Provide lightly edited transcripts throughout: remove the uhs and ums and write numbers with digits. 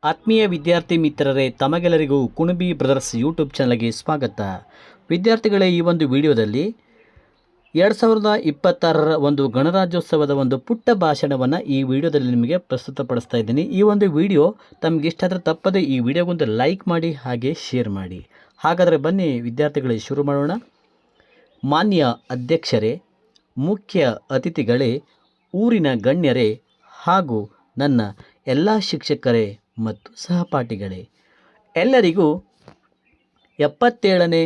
ಆತ್ಮೀಯ ವಿದ್ಯಾರ್ಥಿ ಮಿತ್ರರೇ, ತಮಗೆಲ್ಲರಿಗೂ ಕುಣಬಿ ಬ್ರದರ್ಸ್ ಯೂಟ್ಯೂಬ್ ಚಾನಲ್ಗೆ ಸ್ವಾಗತ. ವಿದ್ಯಾರ್ಥಿಗಳೇ, ಈ ಒಂದು ವಿಡಿಯೋದಲ್ಲಿ 2026ರ ಒಂದು ಗಣರಾಜ್ಯೋತ್ಸವದ ಒಂದು ಪುಟ್ಟ ಭಾಷಣವನ್ನು ಈ ವಿಡಿಯೋದಲ್ಲಿ ನಿಮಗೆ ಪ್ರಸ್ತುತಪಡಿಸ್ತಾ ಇದ್ದೀನಿ. ಈ ಒಂದು ವಿಡಿಯೋ ತಮಗೆ ಇಷ್ಟ ಆದರೆ ತಪ್ಪದೆ ಈ ವಿಡಿಯೋಗೊಂದು ಲೈಕ್ ಮಾಡಿ ಹಾಗೆ ಶೇರ್ ಮಾಡಿ. ಹಾಗಾದರೆ ಬನ್ನಿ ವಿದ್ಯಾರ್ಥಿಗಳೇ, ಶುರು ಮಾಡೋಣ. ಮಾನ್ಯ ಅಧ್ಯಕ್ಷರೇ, ಮುಖ್ಯ ಅತಿಥಿಗಳೇ, ಊರಿನ ಗಣ್ಯರೇ ಹಾಗೂ ನನ್ನ ಎಲ್ಲ ಶಿಕ್ಷಕರೇ ಮತ್ತು ಸಹಪಾಠಿಗಳೇ, ಎಲ್ಲರಿಗೂ 77ನೇ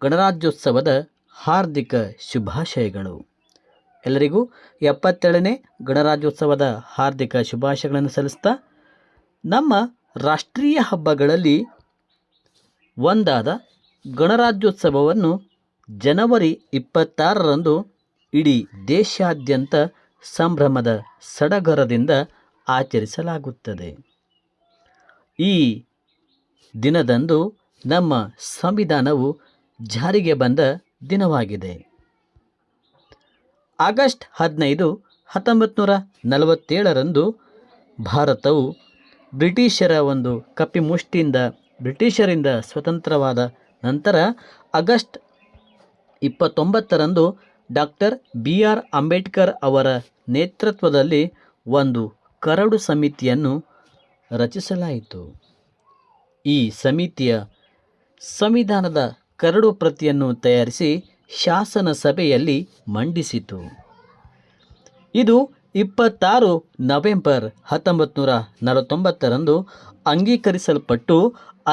ಗಣರಾಜ್ಯೋತ್ಸವದ ಹಾರ್ದಿಕ ಶುಭಾಶಯಗಳು. ಎಲ್ಲರಿಗೂ 77ನೇ ಗಣರಾಜ್ಯೋತ್ಸವದ ಹಾರ್ದಿಕ ಶುಭಾಶಯಗಳನ್ನು ಸಲ್ಲಿಸ್ತಾ, ನಮ್ಮ ರಾಷ್ಟ್ರೀಯ ಹಬ್ಬಗಳಲ್ಲಿ ಒಂದಾದ ಗಣರಾಜ್ಯೋತ್ಸವವನ್ನು ಜನವರಿ 26ರಂದು ಇಡೀ ದೇಶಾದ್ಯಂತ ಸಂಭ್ರಮದ ಸಡಗರದಿಂದ ಆಚರಿಸಲಾಗುತ್ತದೆ. ಈ ದಿನದಂದು ನಮ್ಮ ಸಂವಿಧಾನವು ಜಾರಿಗೆ ಬಂದ ದಿನವಾಗಿದೆ. ಆಗಸ್ಟ್ 15, 1947ರಂದು ಭಾರತವು ಬ್ರಿಟಿಷರ ಒಂದು ಬ್ರಿಟಿಷರಿಂದ ಸ್ವತಂತ್ರವಾದ ನಂತರ ಆಗಸ್ಟ್ 29ರಂದು ಡಾಕ್ಟರ್ BR ಅಂಬೇಡ್ಕರ್ ಅವರ ನೇತೃತ್ವದಲ್ಲಿ ಒಂದು ಕರಡು ಸಮಿತಿಯನ್ನು ರಚಿಸಲಾಯಿತು. ಈ ಸಮಿತಿಯ ಸಂವಿಧಾನದ ಕರಡು ಪ್ರತಿಯನ್ನು ತಯಾರಿಸಿ ಶಾಸನ ಸಭೆಯಲ್ಲಿ ಮಂಡಿಸಿತು. ಇದು 26 ನವೆಂಬರ್ 1949ರಂದು ಅಂಗೀಕರಿಸಲ್ಪಟ್ಟು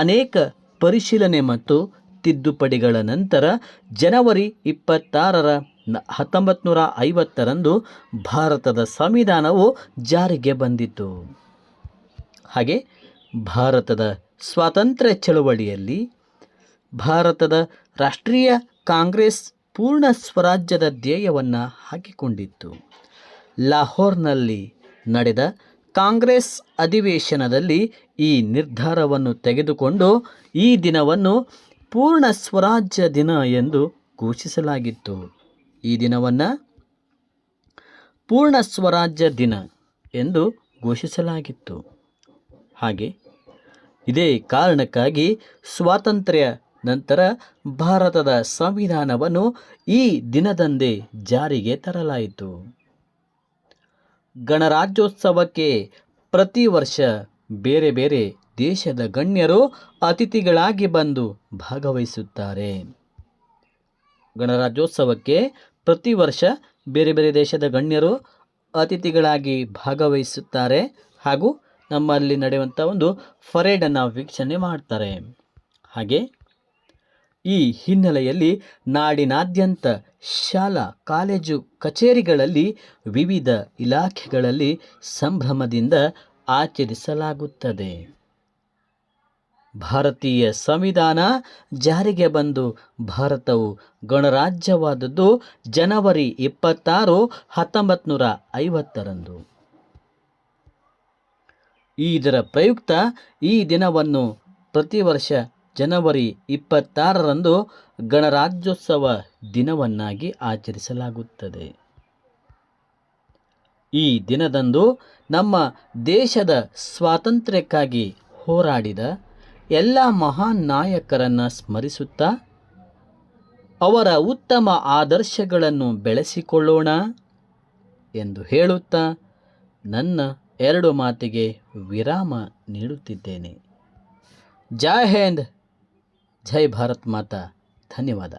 ಅನೇಕ ಪರಿಶೀಲನೆ ಮತ್ತು ತಿದ್ದುಪಡಿಗಳ ನಂತರ ಜನವರಿ 26, 1950ರಂದು ಭಾರತದ ಸಂವಿಧಾನವು ಜಾರಿಗೆ ಬಂದಿತು. ಹಾಗೆ ಭಾರತದ ಸ್ವಾತಂತ್ರ್ಯ ಚಳವಳಿಯಲ್ಲಿ ಭಾರತದ ರಾಷ್ಟ್ರೀಯ ಕಾಂಗ್ರೆಸ್ ಪೂರ್ಣ ಸ್ವರಾಜ್ಯದ ಧ್ಯೇಯವನ್ನು ಹಾಕಿಕೊಂಡಿತ್ತು. ಲಾಹೋರ್ನಲ್ಲಿ ನಡೆದ ಕಾಂಗ್ರೆಸ್ ಅಧಿವೇಶನದಲ್ಲಿ ಈ ನಿರ್ಧಾರವನ್ನು ತೆಗೆದುಕೊಂಡು ಈ ದಿನವನ್ನು ಪೂರ್ಣ ಸ್ವರಾಜ್ಯ ದಿನ ಎಂದು ಘೋಷಿಸಲಾಗಿತ್ತು. ಈ ದಿನವನ್ನು ಪೂರ್ಣ ಸ್ವರಾಜ್ಯ ದಿನ ಎಂದು ಘೋಷಿಸಲಾಗಿತ್ತು. ಹಾಗೆ ಇದೇ ಕಾರಣಕ್ಕಾಗಿ ಸ್ವಾತಂತ್ರ್ಯ ನಂತರ ಭಾರತದ ಸಂವಿಧಾನವನ್ನು ಈ ದಿನದಂದೇ ಜಾರಿಗೆ ತರಲಾಯಿತು. ಗಣರಾಜ್ಯೋತ್ಸವಕ್ಕೆ ಪ್ರತಿ ವರ್ಷ ಬೇರೆ ಬೇರೆ ದೇಶದ ಗಣ್ಯರು ಅತಿಥಿಗಳಾಗಿ ಬಂದು ಭಾಗವಹಿಸುತ್ತಾರೆ. ಗಣರಾಜ್ಯೋತ್ಸವಕ್ಕೆ ಪ್ರತಿ ವರ್ಷ ಬೇರೆ ಬೇರೆ ದೇಶದ ಗಣ್ಯರು ಅತಿಥಿಗಳಾಗಿ ಭಾಗವಹಿಸುತ್ತಾರೆ ಹಾಗೂ ನಮ್ಮಲ್ಲಿ ನಡೆಯುವಂಥ ಒಂದು ಪರೇಡನ್ನು ವೀಕ್ಷಣೆ ಮಾಡ್ತಾರೆ. ಹಾಗೆ ಈ ಹಿನ್ನೆಲೆಯಲ್ಲಿ ನಾಡಿನಾದ್ಯಂತ ಶಾಲಾ ಕಾಲೇಜು ಕಚೇರಿಗಳಲ್ಲಿ ವಿವಿಧ ಇಲಾಖೆಗಳಲ್ಲಿ ಸಂಭ್ರಮದಿಂದ ಆಚರಿಸಲಾಗುತ್ತದೆ. ಭಾರತೀಯ ಸಂವಿಧಾನ ಜಾರಿಗೆ ಬಂದು ಭಾರತವು ಗಣರಾಜ್ಯವಾದದ್ದು ಜನವರಿ 26, 1950ರಂದು. ಇದರ ಪ್ರಯುಕ್ತ ಈ ದಿನವನ್ನು ಪ್ರತಿ ವರ್ಷ ಜನವರಿ 26ರಂದು ಗಣರಾಜ್ಯೋತ್ಸವ ದಿನವನ್ನಾಗಿ ಆಚರಿಸಲಾಗುತ್ತದೆ. ಈ ದಿನದಂದು ನಮ್ಮ ದೇಶದ ಸ್ವಾತಂತ್ರ್ಯಕ್ಕಾಗಿ ಹೋರಾಡಿದ ಎಲ್ಲ ಮಹಾನ್ ನಾಯಕರನ್ನು ಸ್ಮರಿಸುತ್ತಾ ಅವರ ಉತ್ತಮ ಆದರ್ಶಗಳನ್ನು ಬೆಳೆಸಿಕೊಳ್ಳೋಣ ಎಂದು ಹೇಳುತ್ತಾ ನನ್ನ 2 ಮಾತಿಗೆ ವಿರಾಮ ನೀಡುತ್ತಿದ್ದೇನೆ. ಜೈ ಹಿಂದ್, ಜೈ ಭಾರತ್ ಮಾತಾ. ಧನ್ಯವಾದ.